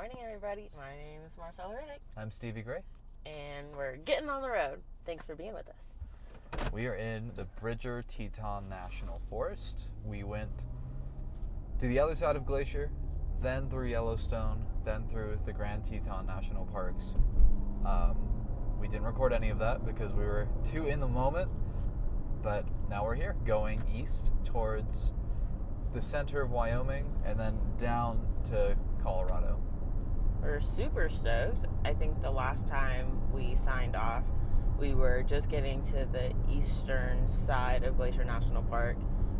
morning, everybody. My name is Marcella Riddick. I'm Stevie Gray. And we're getting on the road. Thanks for being with us. We are in the Teton National Forest. We went to the other side of Glacier, then through Yellowstone, then through the Grand Teton National Parks. We didn't record any of that because we were too in the moment, but now we're here, going east towards the center of Wyoming and then down to Colorado. We're super stoked. I think the last time we signed off, we were just getting to the eastern side of Glacier National Park,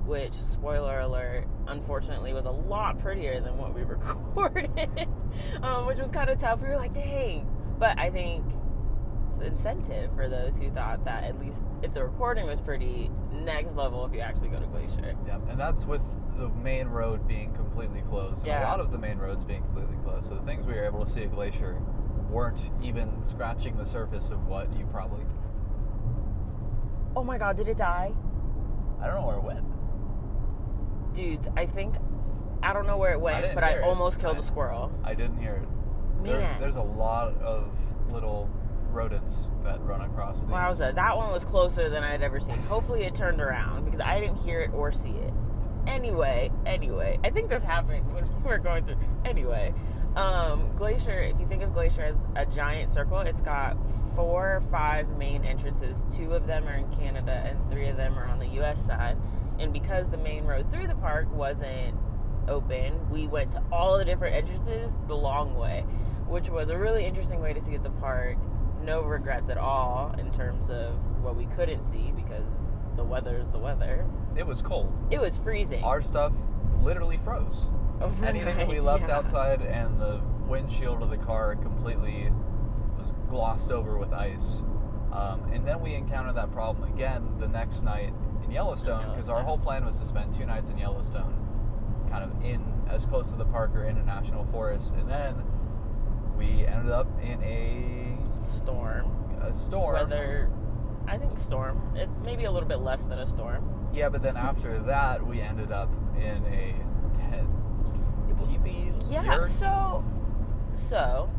which, spoiler alert, unfortunately was a lot prettier than what we recorded, which was kind of tough. We were like, dang. But I think it's incentive for those who thought that at least if the recording was pretty, next level if you actually go to Glacier. Yep, and that's with the main road being completely closed, and a lot of the main roads being completely closed. So the things we were able to see at Glacier weren't even scratching the surface of what you probably... Oh my god, did it die? I don't know where it went. Dude, I don't know where it went, but I almost killed a squirrel. I didn't hear it. Man. There's a lot of little rodents that run across these. Wowza, that one was closer than I'd ever seen. Hopefully it turned around because I didn't hear it or see it. Anyway, I think this happened when we were going through. Anyway, Glacier, if you think of Glacier as a giant circle, it's got 4 or 5 main entrances. 2 of them are in Canada and 3 of them are on the US side. And because the main road through the park wasn't open, we went to all the different entrances the long way, which was a really interesting way to see the park. No regrets at all in terms of what we couldn't see because the weather is the weather. It was cold. It was freezing. Our stuff literally froze. Overnight, anything that we left outside, and the windshield of the car completely was glossed over with ice. And then we encountered that problem again the next night in Yellowstone, because our whole plan was to spend 2 nights in Yellowstone, kind of in as close to the park or in a national forest, and then we ended up in a storm. Weather, I think storm. It maybe a little bit less than a storm. Yeah, but then after that, we ended up in a tipi. Yeah, so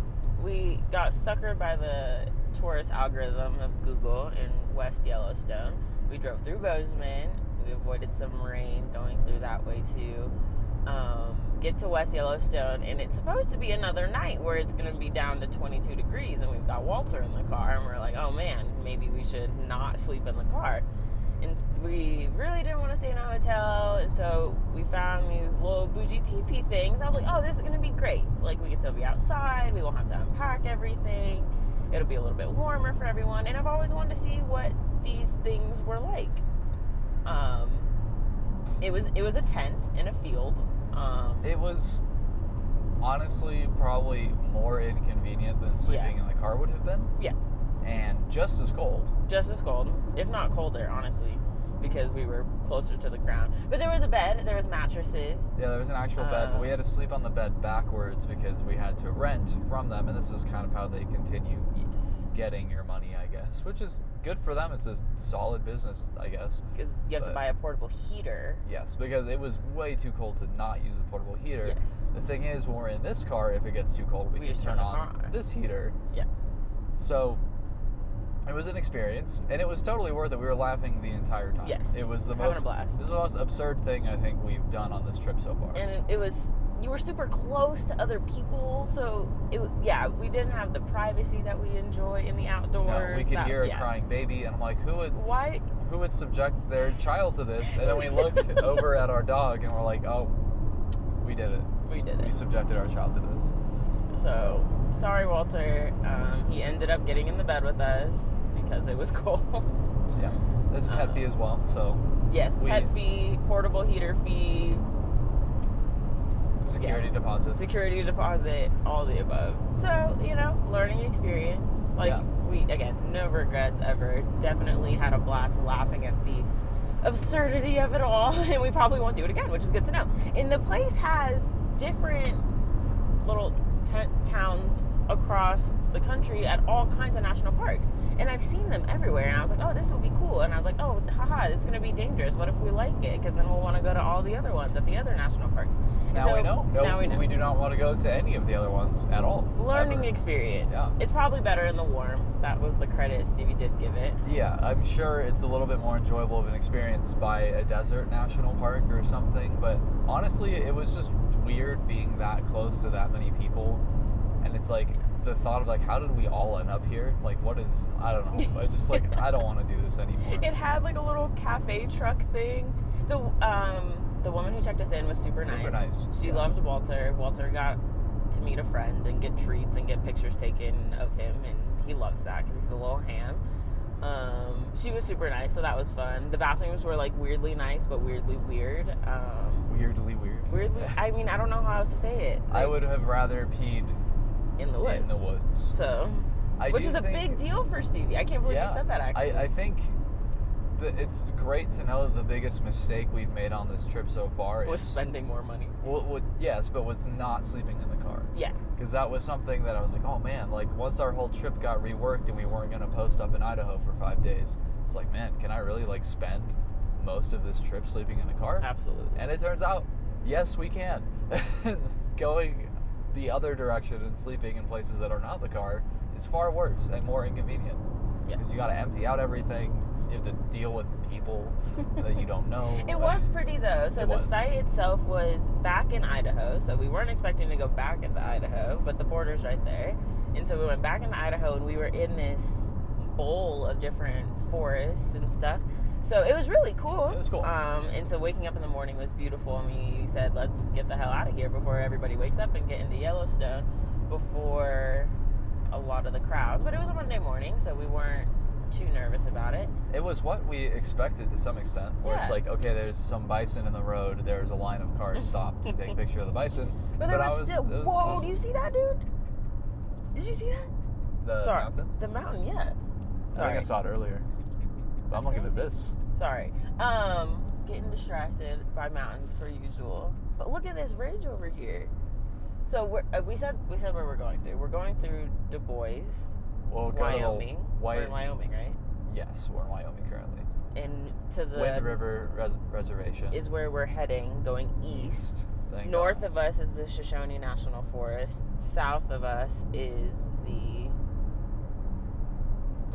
we got suckered by the tourist algorithm of Google in West Yellowstone. We drove through Bozeman. We avoided some rain going through that way too. Get to West Yellowstone, and it's supposed to be another night where it's going to be down to 22 degrees, and we've got Walter in the car, and we're like, oh man, maybe we should not sleep in the car. And we really didn't want to stay in a hotel, and so we found these little bougie teepee things. I was like, oh, this is going to be great. Like, we can still be outside. We won't have to unpack everything. It'll be a little bit warmer for everyone. And I've always wanted to see what these things were like. It was a tent in a field. It was honestly probably more inconvenient than sleeping in the car would have been. Yeah. And just as cold. Just as cold, if not colder, honestly, because we were closer to the ground. But there was a bed, there was mattresses. Yeah, there was an actual bed, but we had to sleep on the bed backwards because we had to rent from them, and this is kind of how they continue getting your money, I guess, which is good for them. It's a solid business, I guess. Because you have to buy a portable heater. Yes, because it was way too cold to not use a portable heater. Yes. The thing is, when we're in this car, if it gets too cold, we can turn on this heater. Yeah. So it was an experience, and it was totally worth it. We were laughing the entire time. Yes. It was the most blast. This is the most absurd thing I think we've done on this trip so far. And you were super close to other people, so we didn't have the privacy that we enjoy in the outdoors. No, we could hear a crying baby, and I'm like, who would subject their child to this? And then we look over at our dog, and we're like, oh, we did it. We did it. We subjected our child to this. So sorry, Walter. He ended up getting in the bed with us because it was cold. Yeah. There's a pet fee as well, so. Yes, pet fee, portable heater fee. Security deposit, all the above. So, learning experience. No regrets ever. Definitely had a blast laughing at the absurdity of it all, and we probably won't do it again, which is good to know. And the place has different little towns across the country at all kinds of national parks, and I've seen them everywhere, and I was like, oh, this will be cool, and I was like, oh, haha, it's going to be dangerous. What if we like it? Because then we'll want to go to all the other ones at the other national parks. Now we know. No, now we know. We do not want to go to any of the other ones at all. Learning ever. experience. Yeah. It's probably better in the warm. That was the credit Stevie did give it. Yeah, I'm sure it's a little bit more enjoyable of an experience by a desert national park or something, but honestly, it was just weird being that close to that many people, and it's like the thought of like, how did we all end up here? Like, what is, I don't know. I just like, I don't want to do this anymore. It had like a little cafe truck thing. The woman who checked us in was super nice. Super nice. She loved Walter. Walter got to meet a friend and get treats and get pictures taken of him, and he loves that because he's a little ham. She was super nice, so that was fun. The bathrooms were like weirdly nice, but weirdly weird. Weirdly weird. Weirdly, I mean, I don't know how else to say it. I would have rather peed in the woods. In the woods. So, which is a big deal for Stevie. I can't believe you said that, actually. I think it's great to know that the biggest mistake we've made on this trip so far was spending more money. Well, yes, but was not sleeping in the car. Yeah. Because that was something that I was like, oh man, like once our whole trip got reworked and we weren't going to post up in Idaho for 5 days, it's like, man, can I really like spend most of this trip sleeping in the car? Absolutely. And it turns out, yes, we can. Going the other direction and sleeping in places that are not the car is far worse and more inconvenient. Because you got to empty out everything. You have to deal with people that you don't know. It was pretty though. So the site itself was back in Idaho. So we weren't expecting to go back into Idaho, but the border's right there. And so we went back into Idaho, and we were in this bowl of different forests and stuff. So it was really cool. It was cool. And so waking up in the morning was beautiful. And we said, let's get the hell out of here before everybody wakes up and get into Yellowstone before a lot of the crowds. But it was a Monday morning, so we weren't too nervous about it. It was what we expected to some extent, where it's like, okay, there's some bison in the road, there's a line of cars stopped to take a picture of the bison. But there was still, whoa, do you see that, dude? Did you see that? The mountain? The mountain, yeah. I think I saw it earlier. But I'm looking at this. Sorry. Getting distracted by mountains per usual. But look at this ridge over here. So we said where we're going through. We're going through Du Bois, Wyoming. We're in Wyoming, right? Yes, we're in Wyoming currently. And to the Wind River Reservation is where we're heading, going east. North of us is the Shoshone National Forest. South of us is the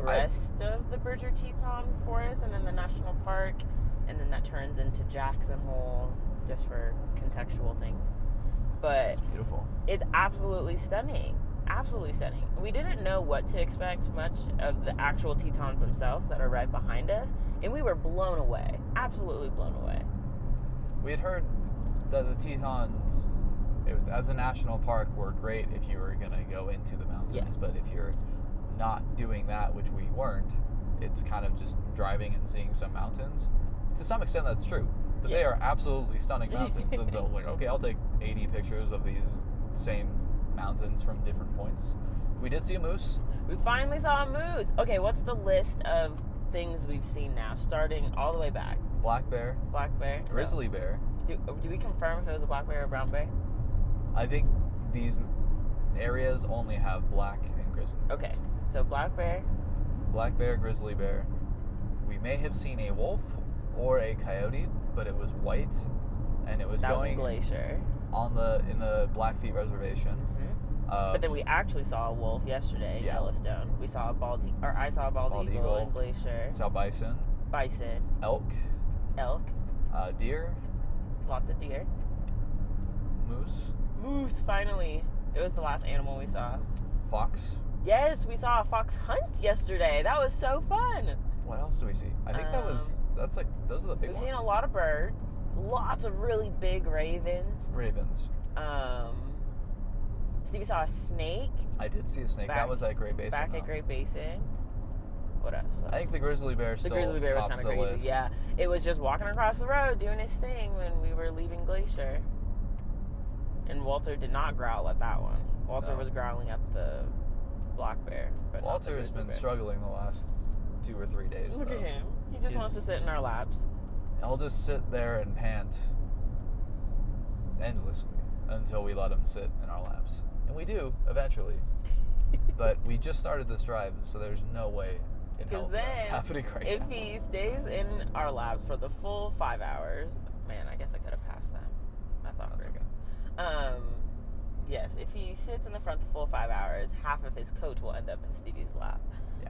rest of the Bridger Teton Forest, and then the national park, and then that turns into Jackson Hole, just for contextual things. But it's beautiful. It's absolutely stunning. Absolutely stunning. We didn't know what to expect much of the actual Tetons themselves that are right behind us, and we were blown away. Absolutely blown away. We had heard that the Tetons, as a national park, were great if you were going to go into the mountains, but if you're not doing that, which we weren't, it's kind of just driving and seeing some mountains. To some extent, that's true, but they are absolutely stunning mountains. And so I was like, okay, I'll take 80 pictures of these same mountains from different points. We did see a moose. We finally saw a moose. Okay, what's the list of things we've seen now, starting all the way back? Black bear. Grizzly bear. Do we confirm if it was a black bear or a brown bear? I think these areas only have black and grizzly. Okay, so black bear, grizzly bear. We may have seen a wolf or a coyote, but it was white, and it was going Glacier in the Blackfeet Reservation. Mm-hmm. But then we actually saw a wolf yesterday in Yellowstone. We saw I saw a bald eagle in Glacier. Saw bison. Elk. Deer. Lots of deer. Moose, finally. It was the last animal we saw. Fox. Yes, we saw a fox hunt yesterday. That was so fun. What else do we see? I think those are the big ones. We've seen a lot of birds. Lots of really big ravens. Stevie saw a snake. I did see a snake. That was at Great Basin. Back at Great Basin. What else? I think the grizzly bear still tops the list. Yeah, it was just walking across the road doing his thing when we were leaving Glacier. And Walter did not growl at that one. Walter was growling at the black bear. But Walter has been struggling the last 2 or 3 days. Look at him. He just wants to sit in our laps. I'll just sit there and pant endlessly until we let him sit in our laps. And we do, eventually. But we just started this drive, so there's no way in hell that's happening right if now. he stays in our labs for the full 5 hours, man, I guess I could have passed them. That's awkward. That's okay. Yes, if he sits in the front the full 5 hours, half of his coat will end up in Stevie's lap. Yeah.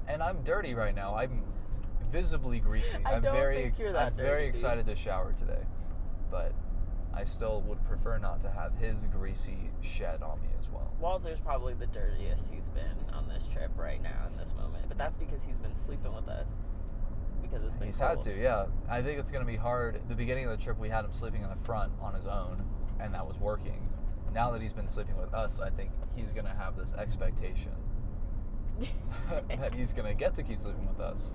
And I'm dirty right now. I'm visibly greasy. I'm very excited to shower today, but I still would prefer not to have his greasy shed on me as well. Walter's probably the dirtiest he's been on this trip right now in this moment, but that's because he's been sleeping with us. Because it's been He's cold. had to, yeah. I think it's going to be hard. The beginning of the trip, we had him sleeping in the front on his own, and that was working. Now that he's been sleeping with us, I think he's going to have this expectation that he's going to get to keep sleeping with us.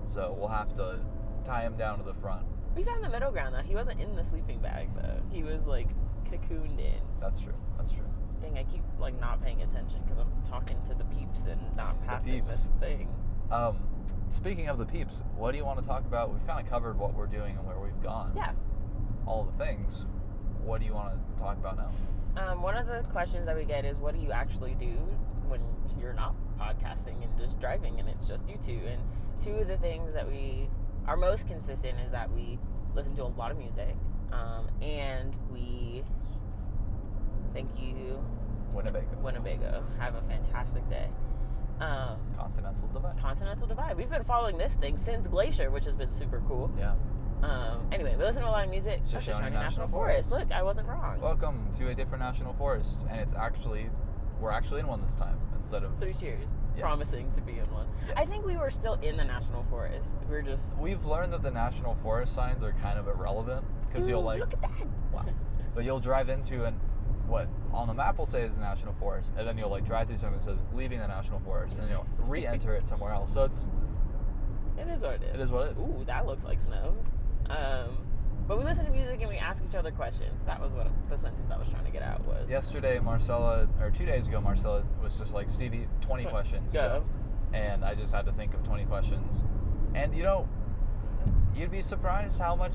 So we'll have to tie him down to the front. We found the middle ground, though. He wasn't in the sleeping bag, though. He was, like, cocooned in. That's true. Dang, I keep, like, not paying attention because I'm talking to the peeps and not passing this thing. Speaking of the peeps, what do you want to talk about? We've kind of covered what we're doing and where we've gone. Yeah. All the things. What do you want to talk about now? One of the questions that we get is, what do you actually do when you're not podcasting and just driving and it's just you two? And two of the things that we are most consistent is that we listen to a lot of music, and we, thank you, Winnebago. Have a fantastic day. Continental Divide. We've been following this thing since Glacier, which has been super cool. Yeah. Anyway, we listen to a lot of music. Shoshone National Forest. Look, I wasn't wrong. Welcome to a different national forest, and we're actually in one this time instead of 3 cheers. Yes. Promising to be in one. Yes. I think we were still in the national forest. We've learned that the national forest signs are kind of irrelevant because you'll look at that. Wow. But you'll drive into what on the map will say is the national forest, and then you'll like drive through something that says leaving the national forest, and then you'll re-enter it somewhere else. So It is what it is. It is what it is. Ooh, that looks like snow. But we listen to music and we ask each other questions. That was what the sentence I was trying to get out was. Yesterday, 2 days ago, Marcella was just like, Stevie, 20 questions. Go. And I just had to think of 20 questions. And you'd be surprised how much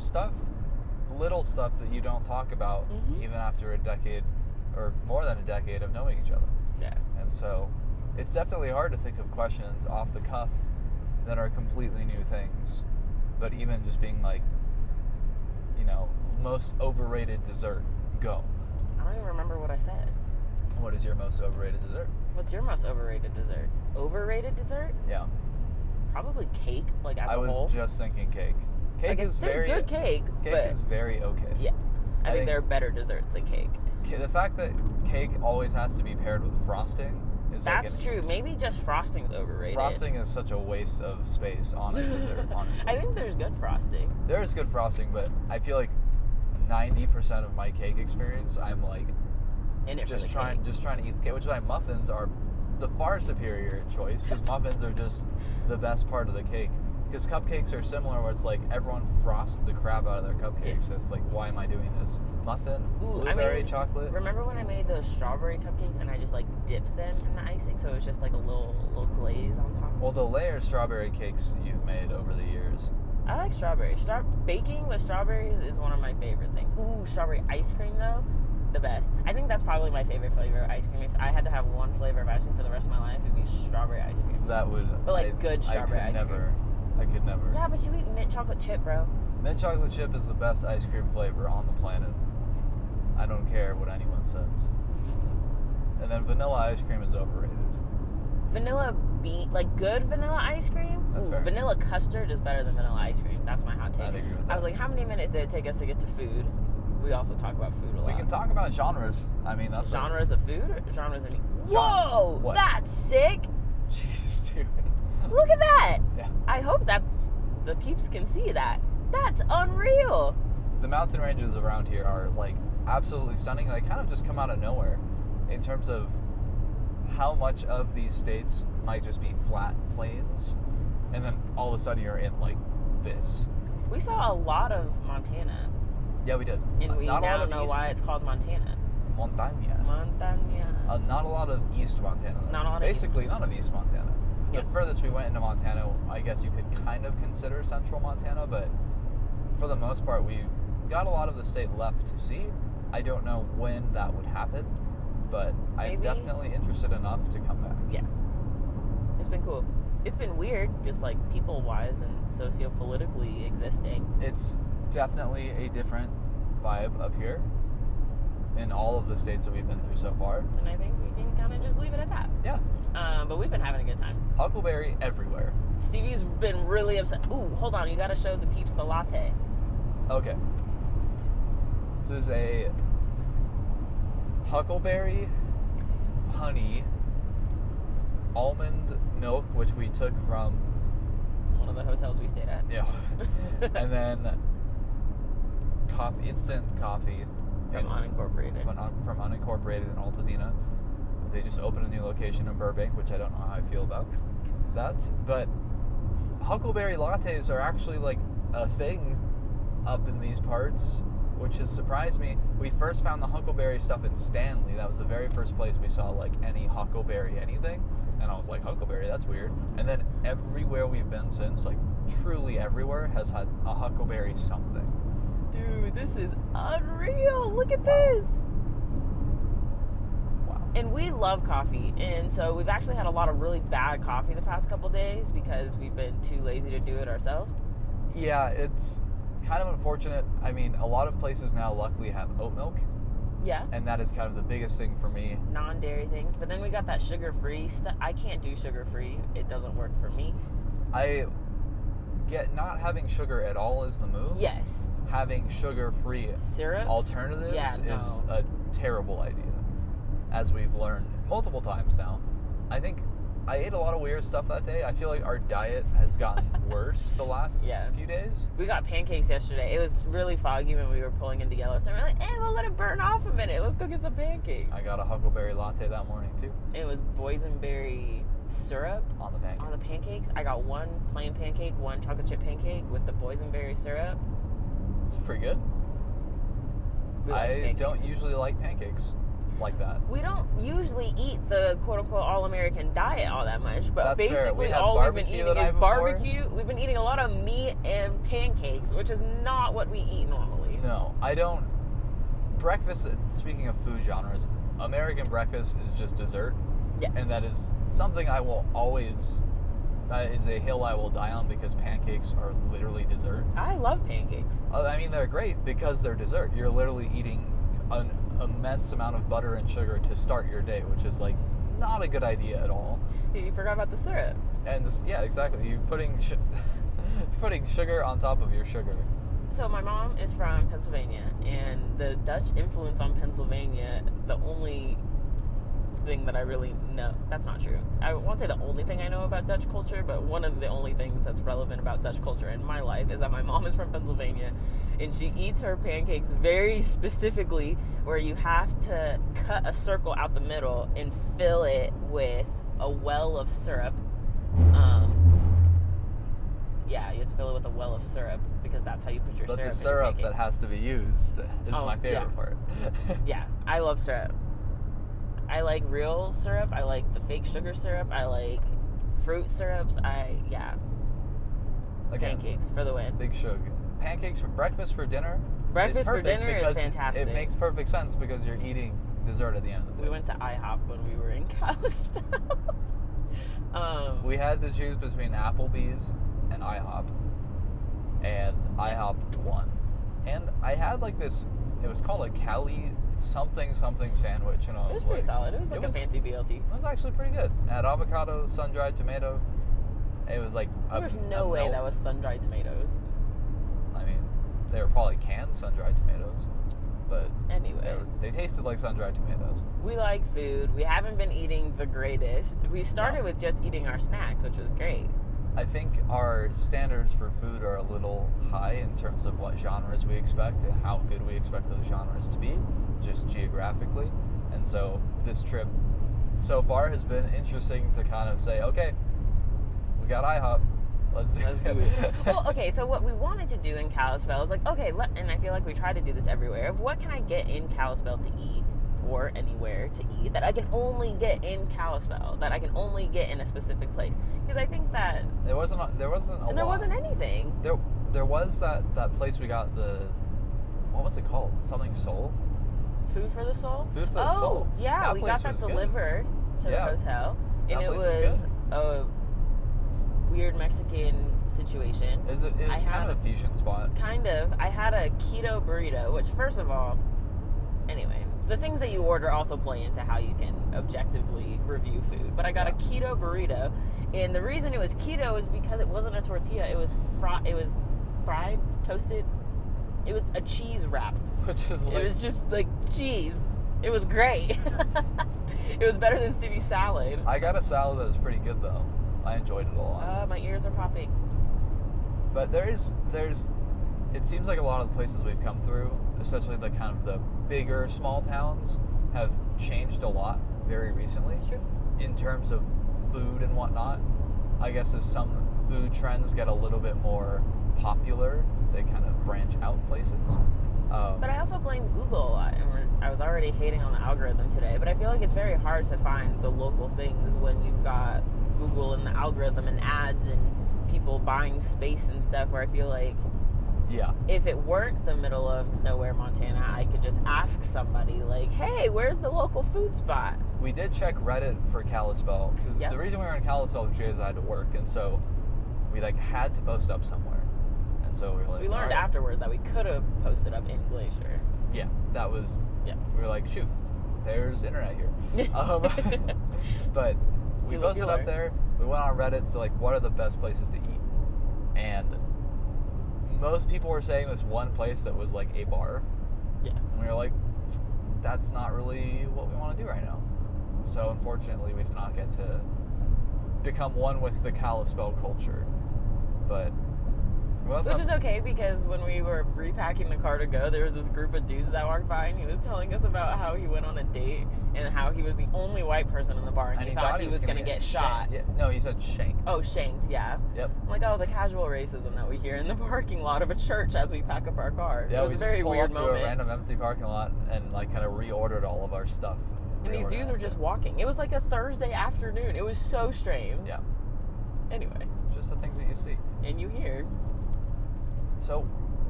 little stuff that you don't talk about, even after a decade or more than a decade of knowing each other. Yeah. And so it's definitely hard to think of questions off the cuff that are completely new things. But even just being like, most overrated dessert, go. I don't even remember what I said. What is your most overrated dessert? What's your most overrated dessert? Overrated dessert? Yeah. Probably cake, like as I a whole. was just thinking cake. Cake is very good cake. Cake but is very okay. Yeah. I think there are better desserts than cake. The fact that cake always has to be paired with frosting is That's true. Maybe just frosting's overrated. Frosting is such a waste of space on a dessert, honestly. I think there's good frosting. There is good frosting, but I feel like 90% of my cake experience, I'm like just trying to eat the cake, which is why muffins are the far superior choice, because muffins are just the best part of the cake. Because cupcakes are similar, where it's like everyone frosts the crap out of their cupcakes, and it's like, why am I doing this? Muffin, blueberry chocolate. Remember when I made those strawberry cupcakes and I just like dipped them in the icing, so it was just like a little glaze on top? Well, the layered strawberry cakes you've made over the years. I like strawberry. Baking with strawberries is one of my favorite things. Ooh, strawberry ice cream though, the best. I think that's probably my favorite flavor of ice cream. If I had to have one flavor of ice cream for the rest of my life, it would be strawberry ice cream. That would. But like good strawberry ice cream. I could never. Yeah, but you eat mint chocolate chip, bro. Mint chocolate chip is the best ice cream flavor on the planet. I don't care what anyone says. And then vanilla ice cream is overrated. Vanilla good vanilla ice cream? That's fair. Vanilla custard is better than vanilla ice cream. That's my hot take. I'd agree with that. I was like, how many minutes did it take us to get to food? We also talk about food a lot. We can talk about genres. I mean, that's genres of food or genres of meat? Whoa! What? That's sick! Jeez, dude. Look at that! Yeah. I hope that the peeps can see that. That's unreal! The mountain ranges around here are like absolutely stunning. They kind of just come out of nowhere in terms of how much of these states might just be flat plains, and then all of a sudden you're in like this. We saw a lot of Montana. Yeah, we did. And we now know why it's called Montana. Montañas. Not a lot of East Montana. Basically, none of East Montana. Yeah. The furthest we went into Montana, I guess you could kind of consider central Montana, but for the most part, we've got a lot of the state left to see. I don't know when that would happen, but I'm Maybe. definitely interested enough to come back. Yeah. It's been cool. It's been weird, just like people-wise and socio-politically existing. It's definitely a different vibe up here in all of the states that we've been through so far. And I think we can kind of just leave it at that. Yeah. But we've been having a good time. Huckleberry everywhere. Stevie's been really upset. Ooh, hold on. You got to show the peeps the latte. Okay. This is a Huckleberry honey almond milk, which we took from One of the hotels we stayed at. yeah, and then instant coffee From Unincorporated. From Unincorporated in Altadena. They just opened a new location in Burbank, which I don't know how I feel about that. But Huckleberry lattes are actually like a thing up in these parts, which has surprised me. We first found the Huckleberry stuff in Stanley. That was the very first place we saw like any Huckleberry anything. And I was like, Huckleberry, that's weird. And then everywhere we've been since, like truly everywhere, has had a Huckleberry something. Dude, this is unreal. Look at this. Wow. And we love coffee. And so we've actually had a lot of really bad coffee the past couple days because we've been too lazy to do it ourselves. Yeah, it's kind of unfortunate. I mean, a lot of places now luckily have oat milk. Yeah. And that is kind of the biggest thing for me. Non-dairy things. But then we got that sugar-free stuff. I can't do sugar-free. It doesn't work for me. I get not having sugar at all is the move. Yes. Having sugar-free Syrups? alternatives is a terrible idea, as we've learned multiple times now. I think I ate a lot of weird stuff that day. I feel like our diet has gotten worse the last few days. We got pancakes yesterday. It was really foggy when we were pulling into Yellowstone. We're like, we'll let it burn off a minute. Let's go get some pancakes. I got a Huckleberry latte that morning, too. It was boysenberry syrup on the pancakes. I got one plain pancake, one chocolate chip pancake with the boysenberry syrup. It's pretty good. I don't usually like pancakes like that. We don't usually eat the quote-unquote all-American diet all that much, but that's basically fair. all we've been eating is barbecue. We've been eating a lot of meat and pancakes, which is not what we eat normally. No, I don't. Breakfast, speaking of food genres, American breakfast is just dessert. Yeah. And that is something I will always, that is a hill I will die on because pancakes are literally dessert. I love pancakes. I mean, they're great because they're dessert. You're literally eating an immense amount of butter and sugar to start your day, which is like not a good idea at all. You forgot about the syrup. And this, yeah, exactly. You're putting putting sugar on top of your sugar. So my mom is from Pennsylvania, and the Dutch influence on Pennsylvania, the only thing that I really know, that's not true. I won't say the only thing I know about Dutch culture, but one of the only things that's relevant about Dutch culture in my life is that my mom is from Pennsylvania, and she eats her pancakes very specifically where you have to cut a circle out the middle and fill it with a well of syrup. Yeah, you have to fill it with a well of syrup because that's how you put your syrup in your But the syrup pancakes. that has to be used is my favorite part. Yeah, I love syrup. I like real syrup. I like the fake sugar syrup. I like fruit syrups. Again, pancakes for the win. Big sugar. Pancakes for breakfast for dinner. Breakfast for dinner is fantastic. It makes perfect sense because you're eating dessert at the end of the day. We went to IHOP when we were in Kalispell. We had to choose between Applebee's and IHOP, and IHOP won. And I had like this, it was called a Cali something sandwich, and it was pretty solid. It was like a fancy BLT. It was actually pretty good. It had avocado, sun-dried tomato. It was like there's no way that was sun-dried tomatoes. I mean, they were probably canned sun-dried tomatoes, but anyway, they tasted like sun-dried tomatoes. We like food. We haven't been eating the greatest. We started with just eating our snacks, which was great. I think our standards for food are a little high in terms of what genres we expect and how good we expect those genres to be, just geographically. And so this trip so far has been interesting to kind of say, okay, we got IHOP. Let's do it. Well, okay, so what we wanted to do in Kalispell is like, okay, and I feel like we try to do this everywhere, of what can I get in Kalispell to eat, or anywhere to eat, that I can only get in Kalispell, that I can only get in a specific place. Because I think that there wasn't there wasn't anything. There was that place we got what was it called? Something Soul? Food for the Soul? Food for the Soul. Yeah, That we place got that was good. delivered to the hotel. And That it place was was a weird Mexican situation. It's kind of a fusion spot. Kind of. I had a keto burrito, which, first of all, anyway, the things that you order also play into how you can objectively review food. But I got a keto burrito, and the reason it was keto is because it wasn't a tortilla. It was fried, toasted. It was a cheese wrap. Which is like... It was just like cheese. It was great. It was better than Stevie's salad. I got a salad that was pretty good, though. I enjoyed it a lot. My ears are popping. But there's it seems like a lot of the places we've come through, especially the kind of the bigger small towns, have changed a lot very recently. Sure. In terms of food and whatnot. I guess as some food trends get a little bit more popular, they kind of branch out places. But I also blame Google. I was already hating on the algorithm today, but I feel like it's very hard to find the local things when you've got Google and the algorithm and ads and people buying space and stuff, where I feel like if it weren't the middle of nowhere, Montana, I could just ask somebody, like, hey, where's the local food spot? We did check Reddit for Kalispell, because the reason we were in Kalispell was because I had to work, and so we had to post up somewhere. And so we were like... We learned afterward that we could have posted up in Glacier. Yeah, that was... Yeah. We were like, shoot, there's internet here. But we posted up there. We went on Reddit, so what are the best places to eat? And most people were saying this one place that was a bar. Yeah. And we were like, that's not really what we want to do right now. So unfortunately, we did not get to become one with the Kalispell culture. But... Which is okay, because when we were repacking the car to go, there was this group of dudes that walked by, and he was telling us about how he went on a date and how he was the only white person in the bar, and he thought he was going to get shot. Yeah. No, he said shanked. Oh, shanked, yeah. Yep. I'm like, the casual racism that we hear in the parking lot of a church as we pack up our car. Yeah, it was we a very just pulled weird up to moment. a random empty parking lot and kind of reordered all of our stuff. And these dudes were just walking. It was like a Thursday afternoon. It was so strange. Yeah. Anyway. Just the things that you see. And you hear. So,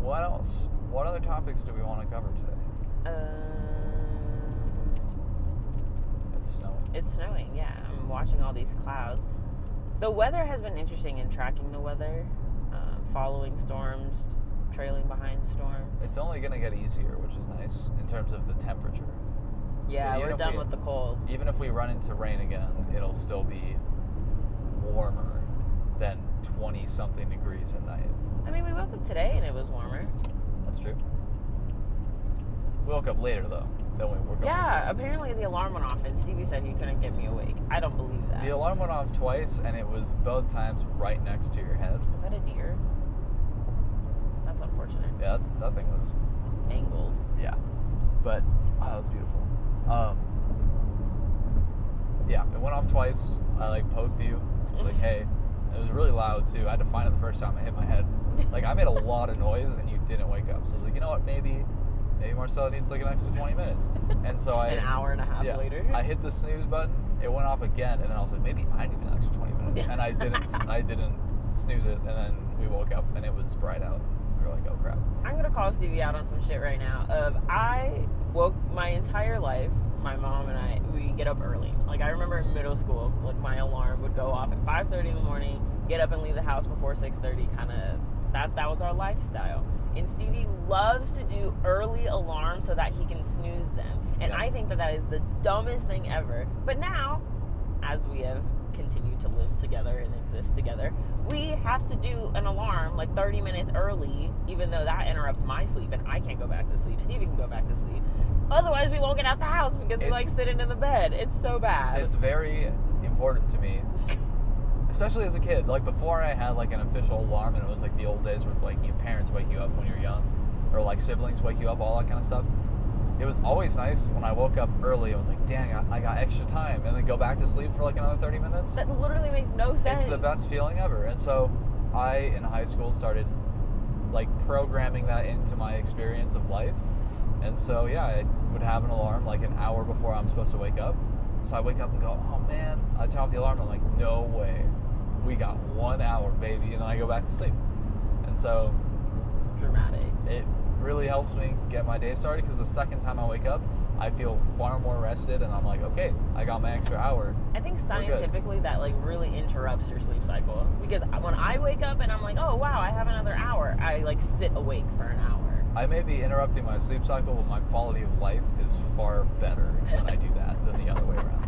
what else? What other topics do we want to cover today? It's snowing. It's snowing, yeah. I'm watching all these clouds. The weather has been interesting in tracking the weather, following storms, trailing behind storms. It's only going to get easier, which is nice, in terms of the temperature. Yeah, so we're done with the cold. Even if we run into rain again, it'll still be warmer than 20-something degrees at night. I mean, we woke up today and it was warmer. That's true. We woke up later, though, than we were going to. Apparently the alarm went off and Stevie said he couldn't get me awake. I don't believe that. The alarm went off twice, and it was both times right next to your head. Is that a deer? That's unfortunate. Yeah, that thing was... angled. Yeah. But, that was beautiful. Yeah, it went off twice. I, poked you. I was like, hey. It was really loud, too. I had to find it the first time I hit my head. I made a lot of noise, and you didn't wake up. So I was like, you know what, maybe Marcella needs an extra 20 minutes. And so an hour and a half later. I hit the snooze button. It went off again, and then I was like, maybe I need an extra 20 minutes. And I didn't snooze it, and then we woke up, and it was bright out. We were like, oh, crap. I'm going to call Stevie out on some shit right now. I woke my entire life, my mom and I, we get up early. I remember in middle school, my alarm would go off at 5:30 in the morning, get up and leave the house before 6:30, kind of, that was our lifestyle. And Stevie loves to do early alarms so that he can snooze them. And I think that is the dumbest thing ever. But now, as we have continued to live together and exist together, we have to do an alarm 30 minutes early, even though that interrupts my sleep and I can't go back to sleep. Stevie can go back to sleep. Otherwise, we won't get out the house because we sitting in the bed. It's so bad. It's very important to me, especially as a kid. Before I had an official alarm, and it was the old days where it's your parents wake you up when you're young, or siblings wake you up, all that kind of stuff. It was always nice when I woke up early. I was like, dang, I got extra time, and then go back to sleep for another 30 minutes. That literally makes no sense. It's the best feeling ever. And so I, in high school, started programming that into my experience of life. And so, yeah, I would have an alarm an hour before I'm supposed to wake up. So I wake up and go, oh man, I turn off the alarm. I'm like, no way. We got 1 hour, baby. And then I go back to sleep. And so... dramatic. It really helps me get my day started, because the second time I wake up, I feel far more rested, and I'm like, okay, I got my extra hour. I think scientifically that like really interrupts your sleep cycle, because when I wake up and I'm like, oh wow, I have another hour, I like sit awake for an hour. I may be interrupting my sleep cycle, but my quality of life is far better when I do that than the other way around.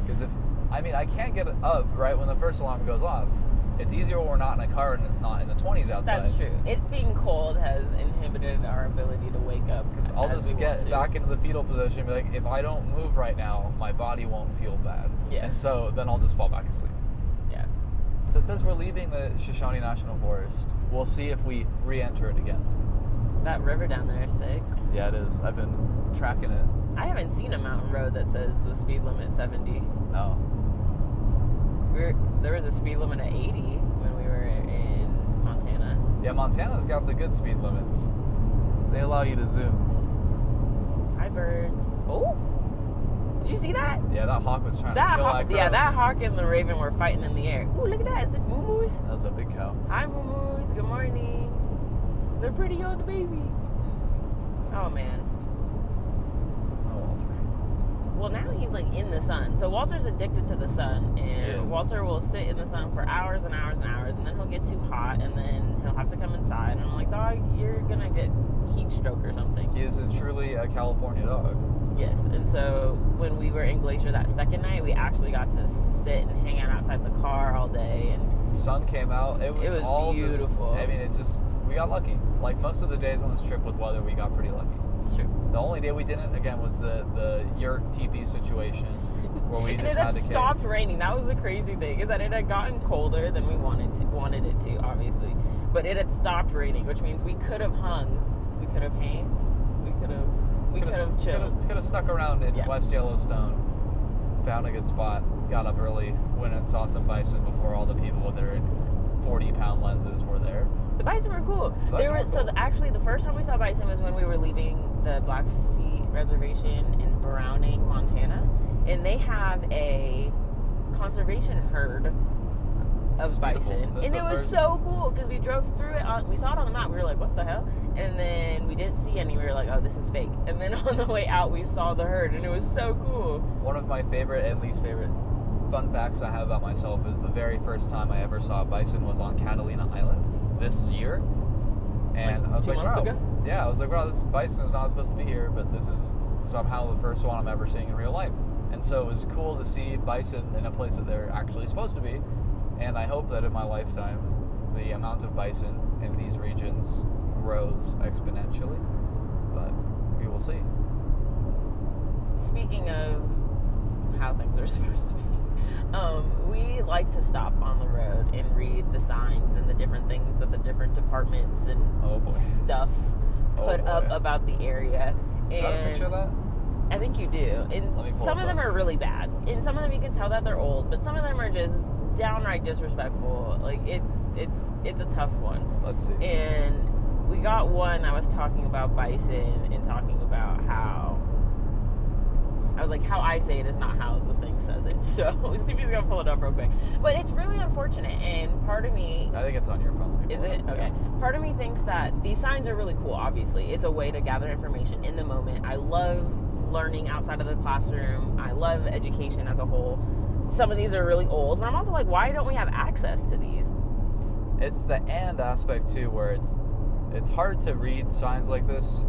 Because I can't get up right when the first alarm goes off. It's easier when we're not in a car and it's not in the 20s outside. That's true. It being cold has inhibited our ability to wake up. Because I'll just get back into the fetal position and be like, if I don't move right now, my body won't feel bad. Yeah. And so then I'll just fall back asleep. Yeah. So it says we're leaving the Shoshone National Forest. We'll see if we re-enter it again. That river down there is sick. Yeah, it is. I've been tracking it. I haven't seen a mountain road that says the speed limit 70. No. There was a speed limit of 80 when we were in Montana. Yeah, Montana's got the good speed limits. They allow you to zoom. Hi, birds. Oh! Did you see that? Yeah, that hawk was trying to kill that crow. Yeah, that hawk and the raven were fighting in the air. Ooh, look at that. Is it moo-moos? That was a big cow. Hi, moo-moos. Good morning. They're pretty on the baby. Oh, man. Oh, Walter. Well, now he's like in the sun. So Walter's addicted to the sun, and Walter will sit in the sun for hours and hours and hours, and then he'll get too hot, and then he'll have to come inside. And I'm like, dog, you're gonna get heat stroke or something. He is truly a California dog. Yes, and so when we were in Glacier that second night, we actually got to sit and hang out outside the car all day, and the sun came out. It was all beautiful. We got lucky. Like most of the days on this trip with weather, we got pretty lucky. It's true. The only day we didn't, again, was the yurt teepee situation where we just had to stopped raining. That was the crazy thing, is that it had gotten colder than we wanted it to, obviously. But it had stopped raining, which means we could have hung, we could have hanged, we could have chilled. Could have stuck around in West Yellowstone, found a good spot, got up early, went and saw some bison before all the people with their 40-pound lenses were there. The bison were cool. Actually, the first time we saw bison was when we were leaving the Blackfeet Reservation in Browning, Montana, and they have a conservation herd of bison, and it was so cool because we drove through it. We saw it on the map. We were like, "What the hell?" And then we didn't see any. We were like, "Oh, this is fake." And then on the way out, we saw the herd, and it was so cool. One of my favorite and least favorite fun facts I have about myself is the very first time I ever saw a bison was on Catalina Island this year, and like I was like, wow. Yeah, I was like, wow, this bison is not supposed to be here, but this is somehow the first one I'm ever seeing in real life. And so it was cool to see bison in a place that they're actually supposed to be, and I hope that in my lifetime the amount of bison in these regions grows exponentially, but we will see. Speaking of how things are supposed to be, we like to stop on the road and read the signs and the different things that the different departments and stuff put up about the area. Do you have a picture of that? I think you do. And some of them are really bad. And some of them you can tell that they're old, but some of them are just downright disrespectful. Like it's a tough one. Let's see. And we got one that was talking about bison and talking about how I was like, how I say it is not how the thing says it. So Stevie's gonna pull it up real quick. But it's really unfortunate, and part of me... I think it's on your phone. Is it? Okay. Yeah. Part of me thinks that these signs are really cool, obviously. It's a way to gather information in the moment. I love learning outside of the classroom. I love education as a whole. Some of these are really old, but I'm also like, why don't we have access to these? It's the and aspect, too, where it's hard to read signs like this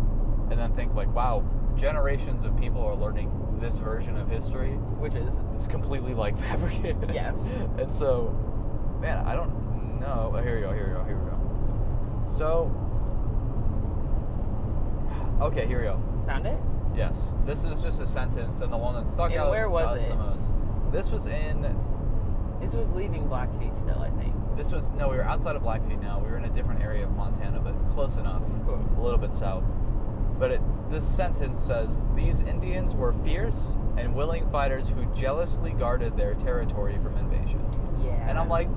and then think like, wow, generations of people are learning this version of history, which is completely like fabricated. Yeah. And so, man, I don't know. Oh, here we go. So, okay, here we go. Found it? Yes. This is just a sentence, and the one that stuck out where was it? the most. This was leaving Blackfeet still, I think. We were outside of Blackfeet now. We were in a different area of Montana, but close enough. Cool. A little bit south. But this sentence says, these Indians were fierce and willing fighters who jealously guarded their territory from invasion. Yeah. And I'm like,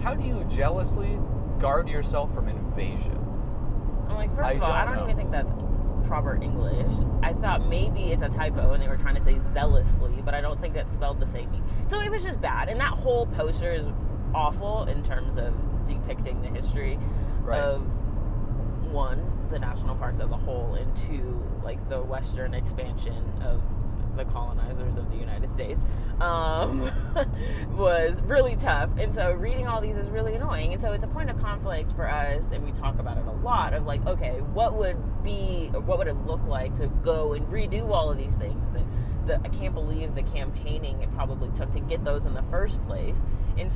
how do you jealously guard yourself from invasion? I'm like, first of all, I don't even think that's proper English. I thought maybe it's a typo and they were trying to say zealously, but I don't think that's spelled the same. So it was just bad. And that whole poster is awful in terms of depicting the history of, one, the national parks as a whole into like the western expansion of the colonizers of the United States was really tough. And so reading all these is really annoying. And so it's a point of conflict for us, and we talk about it a lot, of like, okay, what would it look like to go and redo all of these things? And I can't believe the campaigning it probably took to get those in the first place. And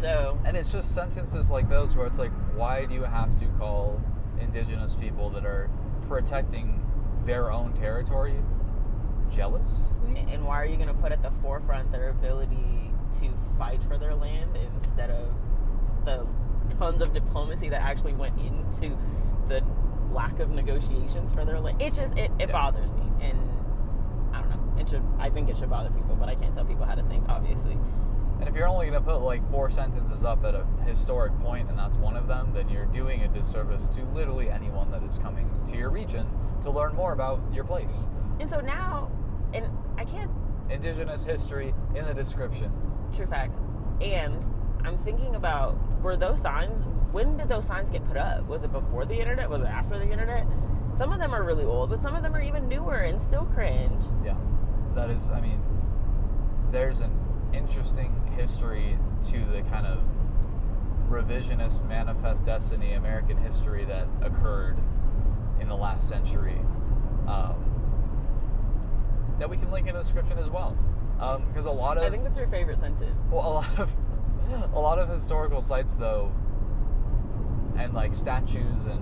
it's just sentences like those where it's like, why do you have to call indigenous people that are protecting their own territory jealous? And why are you going to put at the forefront their ability to fight for their land instead of the tons of diplomacy that actually went into the lack of negotiations for their land? It's just, it bothers me. And I don't know. I think it should bother people, but I can't tell people how to think, obviously. And if you're only going to put like 4 sentences up at a historic point, and that's one of them, then you're doing a disservice to literally anyone that is coming to your region to learn more about your place. And so now, and I can't... Indigenous history in the description. True facts. And I'm thinking about, were those signs, when did those signs get put up? Was it before the internet? Was it after the internet? Some of them are really old, but some of them are even newer and still cringe. Yeah. That is, I mean, there's an interesting history to the kind of revisionist manifest destiny American history that occurred in the last century, that we can link in the description as well, because I think that's your favorite sentence. Well, a lot of historical sites though, and like statues and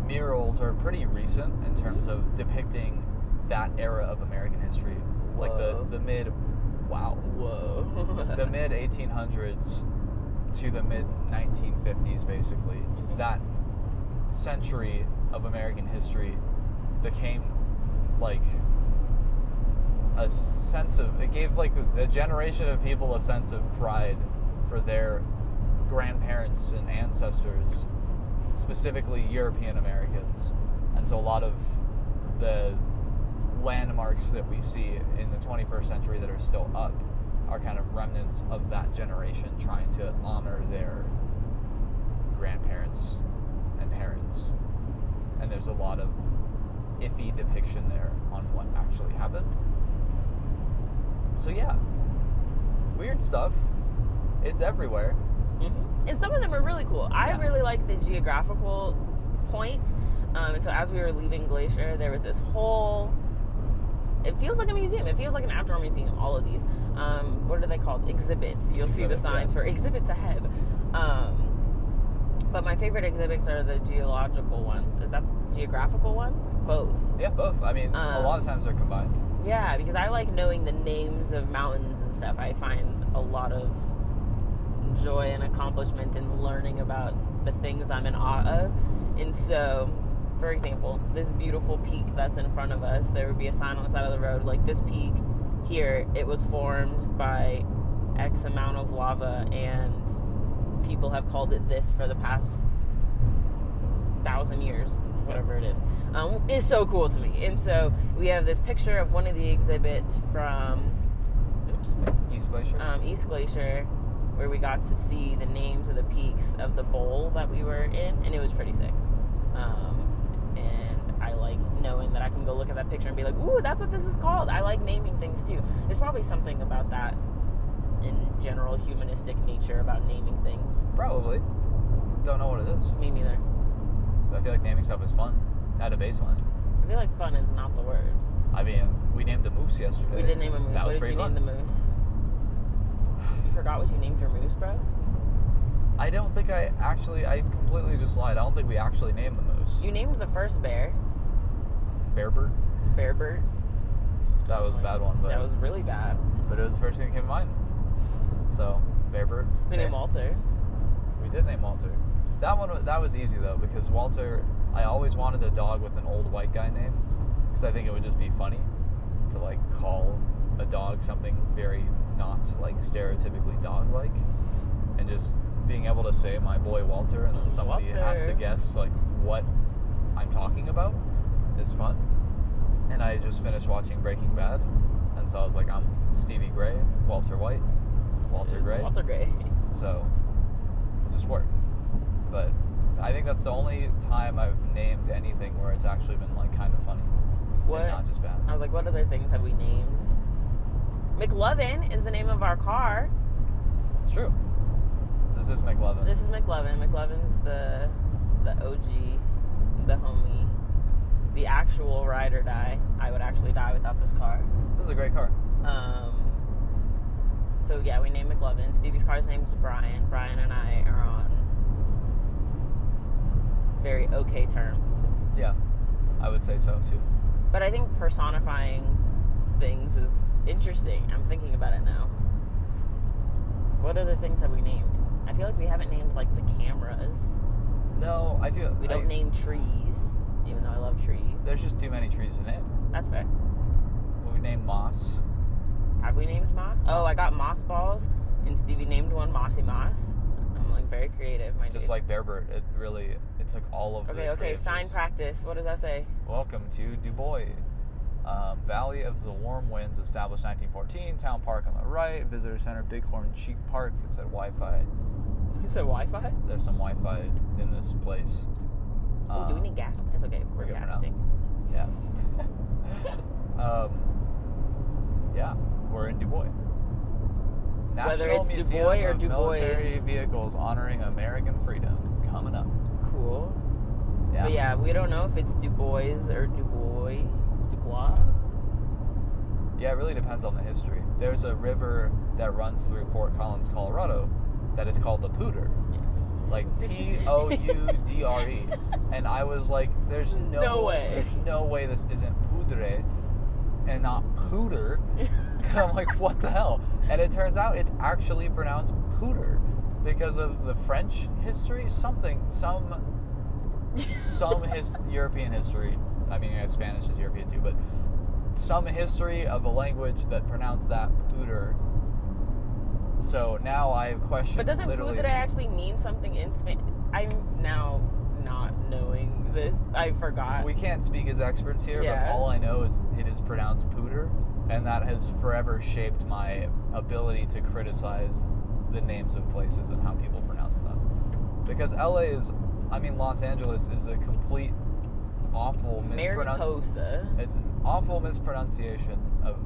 murals are pretty recent in terms of depicting that era of American history. Whoa. Like the mid the mid 1800s to the mid 1950s, basically. Mm-hmm. That century of American history became like a sense of, it gave like a generation of people a sense of pride for their grandparents and ancestors, specifically European Americans. And so a lot of the landmarks that we see in the 21st century that are still up are kind of remnants of that generation trying to honor their grandparents and parents. And there's a lot of iffy depiction there on what actually happened. So yeah, weird stuff. It's everywhere. Mm-hmm. And some of them are really cool. I really like the geographical point. And so as we were leaving Glacier, there was this whole... It feels like a museum. It feels like an outdoor museum, all of these. What are they called? Exhibits. You'll see the signs for exhibits ahead. But my favorite exhibits are the geological ones. Is that geographical ones? Both. Yeah, both. I mean, a lot of times they're combined. Yeah, because I like knowing the names of mountains and stuff. I find a lot of joy and accomplishment in learning about the things I'm in awe of. And so, for example, this beautiful peak that's in front of us, there would be a sign on the side of the road, like, this peak here, it was formed by X amount of lava, and people have called it this for the past 1,000 years, whatever it is. It's so cool to me. And so we have this picture of one of the exhibits from East Glacier. East Glacier, where we got to see the names of the peaks of the bowl that we were in, and it was pretty sick. And I like knowing that I can go look at that picture and be like, ooh, that's what this is called. I like naming things too. There's probably something about that in general humanistic nature about naming things. Probably. Don't know what it is. Me neither. But I feel like naming stuff is fun at a baseline. I feel like fun is not the word. I mean, we named a moose yesterday. We did name a moose. That What was did you pretty name fun. the moose? You forgot what you named your moose, bro? I don't think I completely just lied. I don't think we actually named the moose. You named the first bear. Bearbird? Bearbird. That was a bad one. But That was really bad. But it was the first thing that came to mind. So, Bearbird. We named Walter. We did name Walter. That was easy though, because Walter, I always wanted a dog with an old white guy name, because I think it would just be funny to like call a dog something very not like stereotypically dog-like, and just being able to say my boy Walter, and then somebody has to guess like what I'm talking about is fun. And I just finished watching Breaking Bad, and so I was like, I'm Stevie Gray, Walter White, Walter Gray. Walter Gray. So it just worked. But I think that's the only time I've named anything where it's actually been like kind of funny. What? And not just bad. I was like, what other things have we named? McLovin is the name of our car. It's true. This is McLovin. This is McLovin. McLovin's the OG, the homie, the actual ride or die. I would actually die without this car. This is a great car. So yeah, we named McLovin. Stevie's car's name's Brian. Brian and I are on very okay terms. Yeah, I would say so too. But I think personifying things is interesting. I'm thinking about it now. What other things have we named? I feel like we haven't named like the cameras. No, I feel We don't name trees, even though I love trees. there's just too many trees to name. That's fair. We named moss. Have we named moss? Oh, I got moss balls, and Stevie named one Mossy Moss. I'm like very creative, my Just dude. like Bearbird, it took all of the Okay, creative sign juice. practice. What does that say? Welcome to Du Bois. Valley of the Warm Winds, established 1914. Town Park on the right. Visitor Center, Bighorn Cheek Park. It said Wi-Fi. You said Wi-Fi? There's some Wi-Fi in this place. Oh, do we need gas? It's okay. We're good for now. gasting. Yeah. Yeah, we're in Du Bois. Whether National it's Du Museum Bois or of Du Bois. Military Vehicles honoring American freedom coming up. Cool. Yeah. But yeah, we don't know if it's Du Bois or Dubois. Yeah, it really depends on the history. There's a river that runs through Fort Collins, Colorado, that is called the Poudre. Like Poudre. And I was like, there's no way this isn't Poudre and not Pooter. And I'm like, what the hell? And it turns out it's actually pronounced Pooter because of the French history, some European history. I mean, yeah, Spanish is European too, but some history of a language that pronounced that Pooter. So now I question. But doesn't Poudre actually mean something in Spanish? I'm now not knowing this. I forgot. We can't speak as experts here, Yeah. but all I know is it is pronounced Pooter, and that has forever shaped my ability to criticize the names of places and how people pronounce them. Because Los Angeles is a complete awful Mariposa. It's an awful mispronunciation of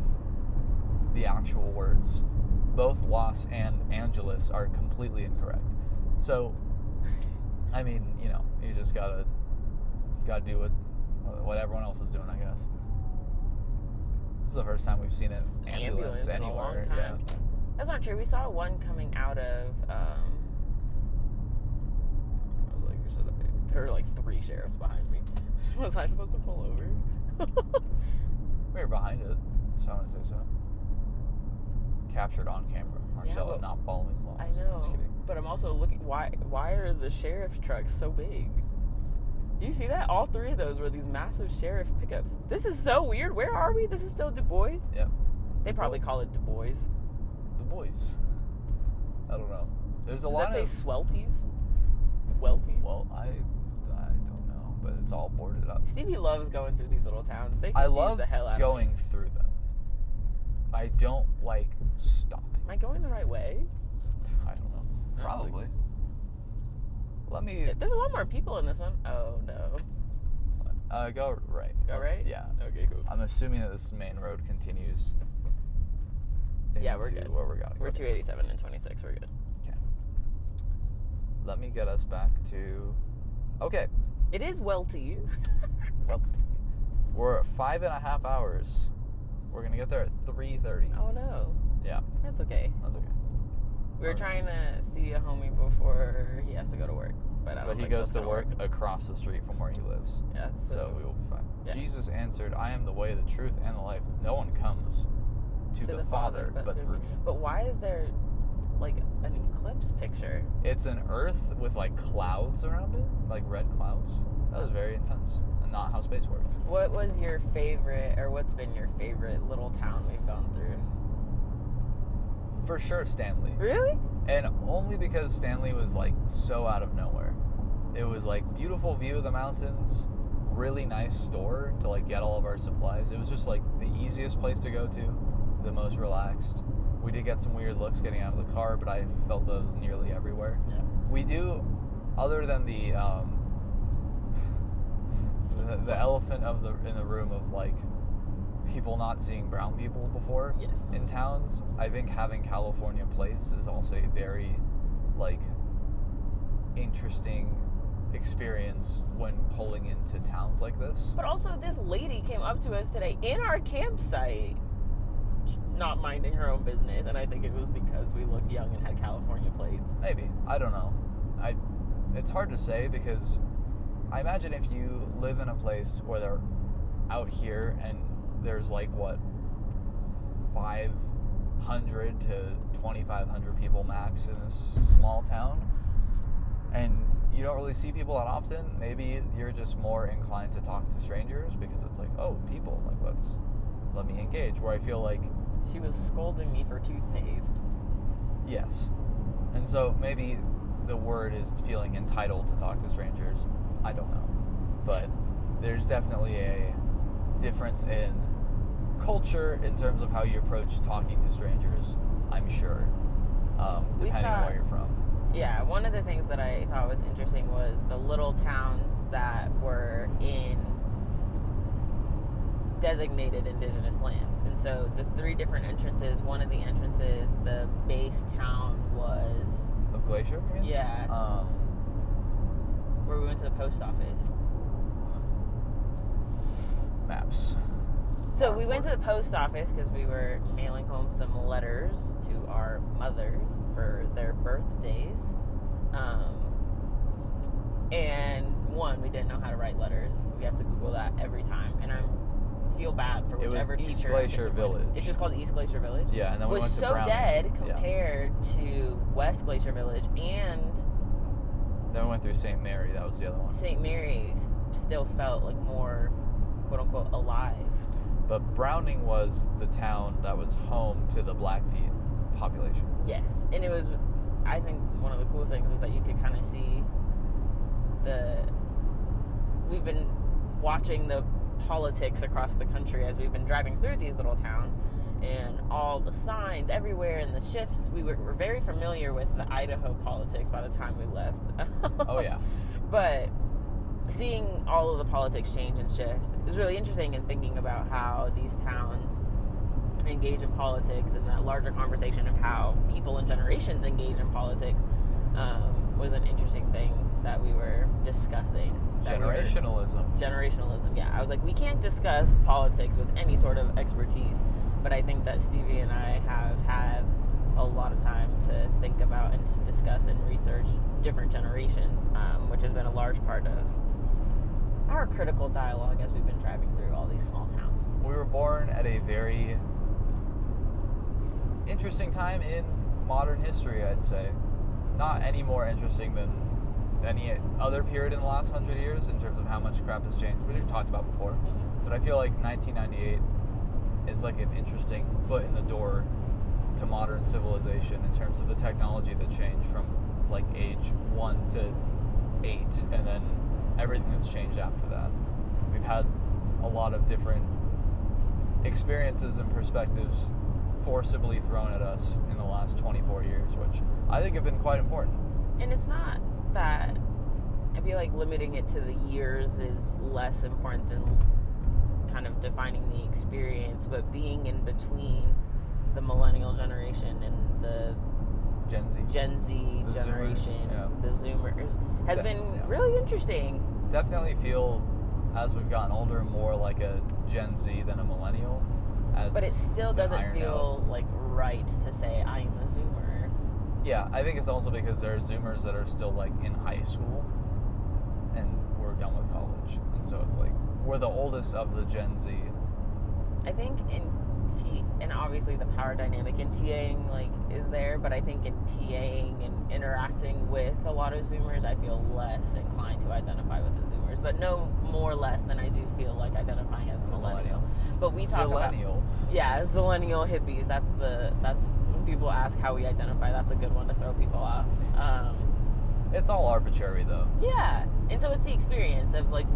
the actual words. Both Los and Angeles are completely incorrect. So, I mean, you just gotta do what everyone else is doing, I guess. This is the first time we've seen an ambulance in a long anywhere. time. Yeah. That's not true. We saw one coming out of. I was like, there were like 3 sheriffs behind me. Was I supposed to pull over? We were behind it, so I would say so. Captured on camera. Marcella not following laws. I know. Just kidding. But I'm also looking. Why are the sheriff's trucks so big? Do you see that? All 3 of those were these massive sheriff pickups. This is so weird. Where are we? This is still Du Bois? Yep. They probably call it Du Bois. Du Bois. I don't know. There's a Does lot that of say Swelties? Welties? Well, I don't know, but it's all boarded up. Stevie loves going through these little towns. They I confuse love the hell out going of me. through them. I don't like stopping. Am I going the right way? I don't know. Probably. Let me. There's a lot more people in this one. Oh no. Go right. Go right? Yeah. Okay, cool. I'm assuming that this main road continues. Yeah, we're into good. Where we gotta We're go. 287 and 26. We're good. Okay. Let me get us back to. Okay. It is Welty. Well, we're at 5.5 hours. We're gonna get there at 3:30. Oh no. Yeah. That's okay. That's okay. We were trying to see a homie before he has to go to work, but I don't But he think goes that's to gonna work across the street from where he lives. Yeah. So we will be fine. Yeah. Jesus answered, I am the way, the truth, and the life. No one comes to the Father but through me. But why is there like an eclipse picture? It's an earth with like clouds around it, like red clouds. That was very intense, and not how space works. What was your favorite, or what's been your favorite little town we've gone through? For sure, Stanley. Really? And only because Stanley was like so out of nowhere. It was like beautiful view of the mountains, really nice store to like get all of our supplies. It was just like the easiest place to go to, the most relaxed. We did get some weird looks getting out of the car, but I felt those nearly everywhere. Yeah. We do other than the elephant in the room of like people not seeing brown people before Yes. in towns, I think having California plates is also a very like interesting experience when pulling into towns like this. But also, this lady came up to us today in our campsite, not minding her own business, and I think it was because we looked young and had California plates. Maybe. I don't know. It's hard to say because I imagine if you live in a place where they're out here and there's like, what, 500 to 2,500 people max in this small town, and you don't really see people that often, maybe you're just more inclined to talk to strangers because it's like, oh, people, like, let me engage. Where I feel like... She was scolding me for toothpaste. Yes. And so maybe the word is feeling entitled to talk to strangers. I don't know. But there's definitely a difference in culture in terms of how you approach talking to strangers, I'm sure, depending on where you're from. Yeah, one of the things that I thought was interesting was the little towns that were in designated indigenous lands. And so the 3 different entrances, one of the entrances, the base town was... Of Glacier, you mean? Yeah. Where we went to the post office. Maps. So we went to the post office because we were mailing home some letters to our mothers for their birthdays. And one, we didn't know how to write letters. We have to Google that every time. And I feel bad for whichever teacher. It was East Glacier Village. It's just called East Glacier Village? Yeah, and then we went to Browning. Was so dead compared Yeah. to West Glacier Village, and then we went through St. Mary. That was the other one. St. Mary still felt like more, quote unquote, alive. But Browning was the town that was home to the Blackfeet population. Yes, and it was, I think one of the coolest things was that you could kind of see we've been watching the politics across the country as we've been driving through these little towns, and all the signs everywhere and the shifts. We were very familiar with the Idaho politics by the time we left. Oh yeah. But seeing all of the politics change and shift is really interesting, and thinking about how these towns engage in politics and that larger conversation of how people and generations engage in politics was an interesting thing that we were discussing. Generationalism, yeah. I was like, we can't discuss politics with any sort of expertise, but I think that Stevie and I have had a lot of time to think about and to discuss and research different generations, which has been a large part of our critical dialogue as we've been driving through all these small towns. We were born at a very interesting time in modern history, I'd say. Not any more interesting than any other period in the last 100 years in terms of how much crap has changed, which we've talked about before. Mm-hmm. But I feel like 1998 is like an interesting foot in the door to modern civilization in terms of the technology that changed from like age 1 to 8, and then everything that's changed after that. We've had a lot of different experiences and perspectives forcibly thrown at us in the last 24 years, which I think have been quite important. And it's not that, I feel like limiting it to the years is less important than kind of defining the experience, but being in between the millennial generation and the Gen Z generation, Zoomers, the Zoomers, has been really interesting. Definitely feel, as we've gotten older, more like a Gen Z than a millennial. But it still doesn't feel like right to say I am a Zoomer. Yeah, I think it's also because there are Zoomers that are still like in high school, and we're done with college, and so it's like we're the oldest of the Gen Z. I think and obviously the power dynamic in TAing like is there, but I think in TAing and interacting with a lot of Zoomers, I feel less inclined to identify with the Zoomers, but no more or less than I do feel like identifying as a millennial. But we talk about Zillenial hippies. That's when people ask how we identify. That's a good one to throw people off. It's all arbitrary though. Yeah, and so it's the experience of like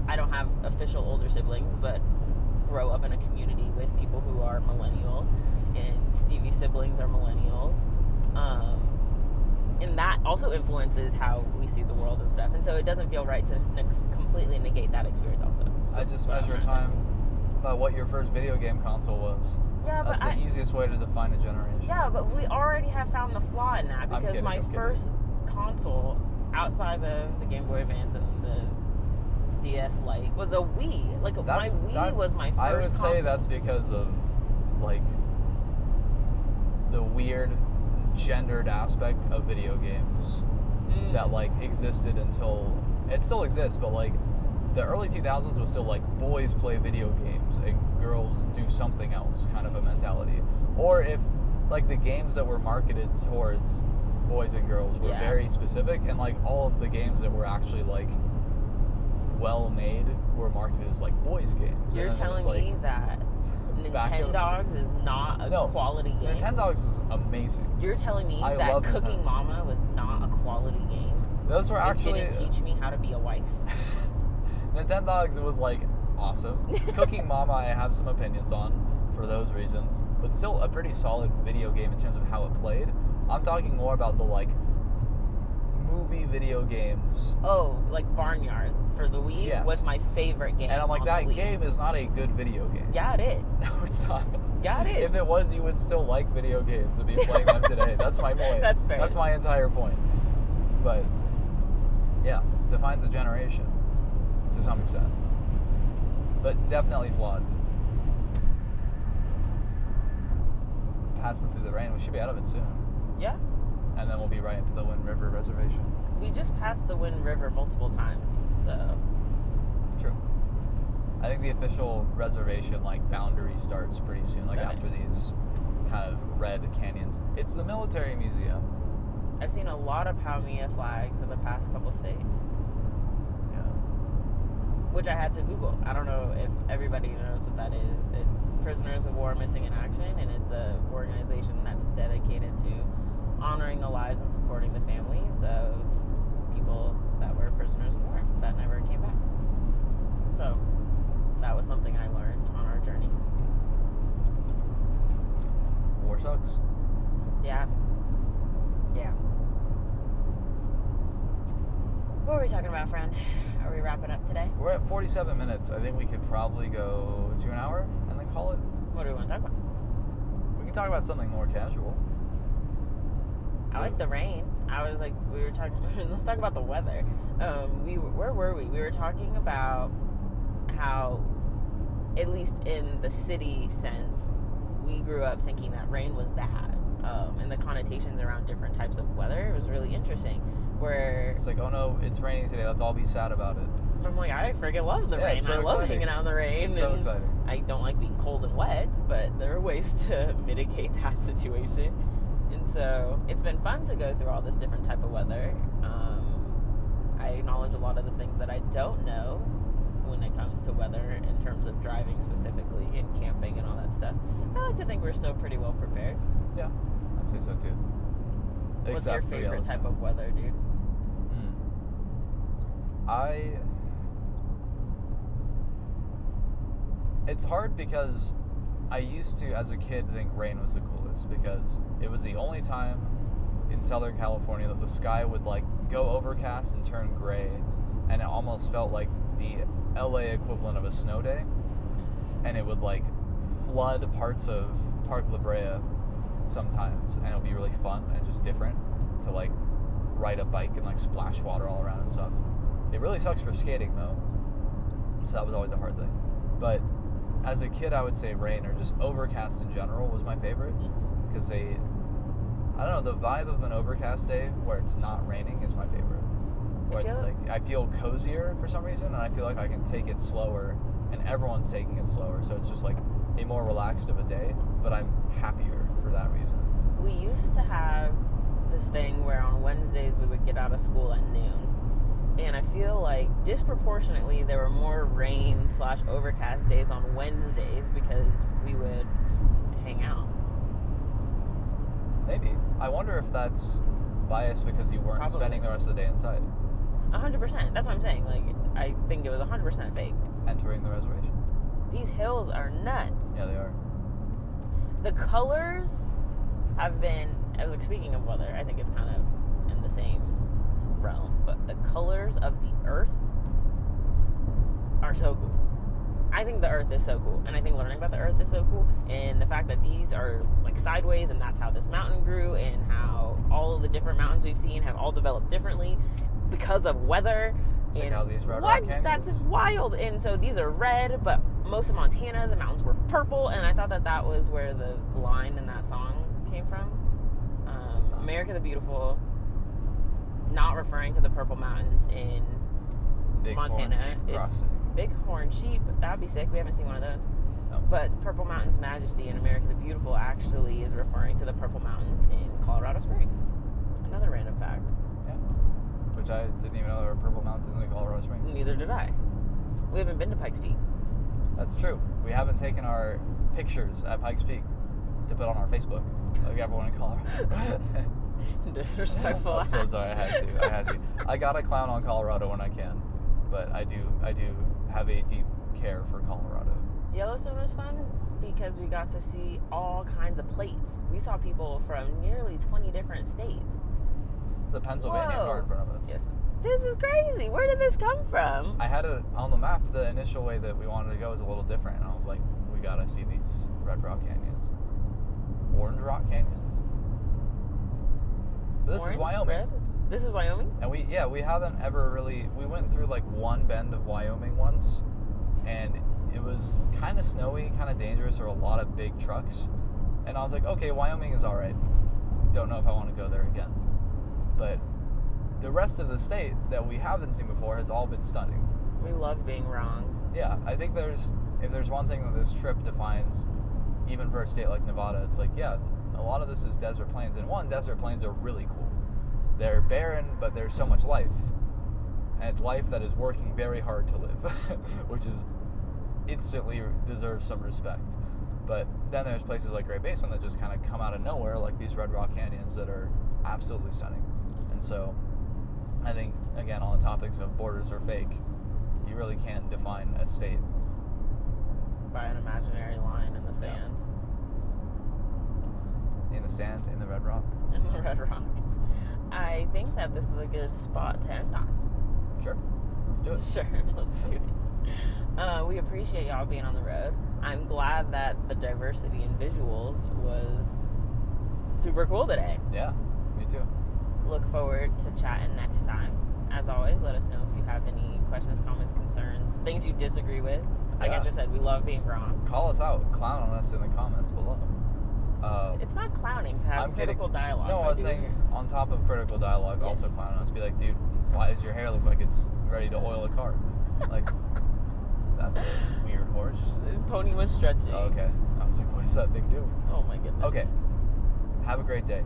I don't have official older siblings, but grow up in a community with people who are millennials, and Stevie's siblings are millennials. and that also influences how we see the world and stuff. And so it doesn't feel right to completely negate that experience also. I just measure time by what your first video game console was. Yeah, That's the easiest way to define a generation. Yeah, but we already have found the flaw in that, because I'm kidding. first console outside of the Game Boy Advance and the DS Lite was a Wii. Like, my Wii was my first I would console. say that's because of, like, the weird gendered aspect of video games that, like, existed until... It still exists, but, like, the early 2000s was still, like, boys play video games and girls do something else kind of a mentality. Or if, like, the games that were marketed towards boys and girls were very specific, and, like, all of the games that were actually, like, well made were marketed as, like, boys games. You're telling me that Nintendogs is not a quality game? Nintendogs was amazing. You're telling me that Cooking Mama was not a quality game? Those were actually... It didn't teach me how to be a wife? Nintendogs was, like, awesome. Cooking Mama I have some opinions on for those reasons, but still a pretty solid video game in terms of how it played. I'm talking more about the, like, movie video games. Oh, like Barnyard for the Wii was my favorite game. And I'm like, that game is not a good video game. Yeah, it is. No, it's not. Yeah, it is. If it was, you would still like video games and be playing them today. That's my point. That's fair. That's my entire point. But, yeah, defines a generation to some extent. But definitely flawed. Passing through the rain. We should be out of it soon. Yeah. And then we'll be right into the Wind River Reservation. We just passed the Wind River multiple times, so... True. I think the official reservation, like, boundary starts pretty soon, like, after these kind of red canyons. It's the military museum. I've seen a lot of Palmilla flags in the past couple states. Yeah. Which I had to Google. I don't know if everybody knows what that is. It's Prisoners of War Missing in Action, and it's an organization that's dedicated to honoring the lives and supporting the families of people that were prisoners of war that never came back. So, that was something I learned on our journey. War sucks. Yeah. Yeah. What were we talking about, friend? Are we wrapping up today? We're at 47 minutes. I think we could probably go to an hour and then call it. What do we want to talk about? We can talk about something more casual. I like the rain. I was like, we were talking, let's talk about the weather. Where were we? We were talking about how, at least in the city sense, we grew up thinking that rain was bad. And the connotations around different types of weather was really interesting. Where it's like, oh no, it's raining today, let's all be sad about it. I'm like, I freaking love the rain. So I love hanging out in the rain. It's so exciting. I don't like being cold and wet, but there are ways to mitigate that situation. And so it's been fun to go through all this different type of weather. I acknowledge a lot of the things that I don't know when it comes to weather in terms of driving specifically and camping and all that stuff. I like to think we're still pretty well prepared. Yeah, I'd say so too. What's your favorite type of weather, dude? It's hard because I used to, as a kid, think rain was the coolest because it was the only time in Southern California that the sky would, like, go overcast and turn gray, and it almost felt like the LA equivalent of a snow day, and it would, like, flood parts of Park La Brea sometimes, and it would be really fun and just different to, like, ride a bike and, like, splash water all around and stuff. It really sucks for skating, though, so that was always a hard thing. But as a kid, I would say rain, or just overcast in general, was my favorite, because I don't know, the vibe of an overcast day where it's not raining is my favorite. Where it's like, I feel cozier for some reason, and I feel like I can take it slower, and everyone's taking it slower, so it's just like a more relaxed of a day, but I'm happier for that reason. We used to have this thing where on Wednesdays we would get out of school at noon, and I feel like disproportionately there were more rain/overcast days on Wednesdays because we would hang out. Maybe. I wonder if that's biased because you weren't spending the rest of the day inside. 100%. That's what I'm saying. Like, I think it was 100% fake. Entering the reservation. These hills are nuts. Yeah, they are. The colors have been, I was like, speaking of weather, I think it's kind of in the same realm, but the colors of the earth are so cool. I think the earth is so cool, and I think learning about the earth is so cool, and the fact that these are like sideways, and that's how this mountain grew, and how all of the different mountains we've seen have all developed differently because of weather. Check out these red rock What? canyons. That's wild. And so these are red, but most of Montana, the mountains were purple, and I thought that was where the line in that song came from. America the Beautiful, not referring to the Purple Mountains in Montana. It's Bighorn Sheep. That'd be sick. We haven't seen one of those. No. But Purple Mountains Majesty in America the Beautiful actually is referring to the Purple Mountains in Colorado Springs. Another random fact. Yeah. Which I didn't even know there were purple mountains in Colorado Springs. Neither did I. We haven't been to Pikes Peak. That's true. We haven't taken our pictures at Pikes Peak to put on our Facebook, like everyone in Colorado. Disrespectful. I'm so sorry. I had to. I gotta clown on Colorado when I can, but I do have a deep care for Colorado. Yellowstone was fun because we got to see all kinds of plates. We saw people from nearly 20 different states. There's a Pennsylvania car in front of us. Yes. This is crazy. Where did this come from? I had it on the map. The initial way that we wanted to go was a little different, and I was like, we gotta see these Red Rock Canyons, Orange Rock Canyons. This is Wyoming. Red? This is Wyoming? And we haven't ever really, we went through like one bend of Wyoming once, and it was kind of snowy, kind of dangerous. There were a lot of big trucks, and I was like, okay, Wyoming is all right. Don't know if I want to go there again. But the rest of the state that we haven't seen before has all been stunning. We love being wrong. Yeah, I think if there's one thing that this trip defines, even for a state like Nevada, it's like, yeah, a lot of this is desert plains. And desert plains are really cool. They're barren, but there's so much life. And it's life that is working very hard to live, which is instantly deserves some respect. But then there's places like Great Basin that just kind of come out of nowhere, like these Red Rock Canyons that are absolutely stunning. And so I think, again, on the topics of borders are fake, you really can't define a state by an imaginary line in the sand. In the sand, in the Red Rock. In the Red Rock. I think that this is a good spot to end on. Sure. Let's do it. Sure, let's do it. We appreciate y'all being on the road. I'm glad that the diversity in visuals was super cool today. Yeah, me too. Look forward to chatting next time. As always, let us know if you have any questions, comments, concerns, things you disagree with. Like I just said, we love being wrong. Call us out. Clown on us in the comments below. It's not clowning to have critical dialogue. No, I was saying on top of critical dialogue, also clown on us. Be like, dude, why does your hair look like it's ready to oil a car? Like, that's a weird horse. The pony was stretching. Oh, okay. I was like, what does that thing do? Oh my goodness. Okay. Have a great day.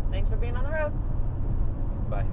Thanks for being on the road. Bye.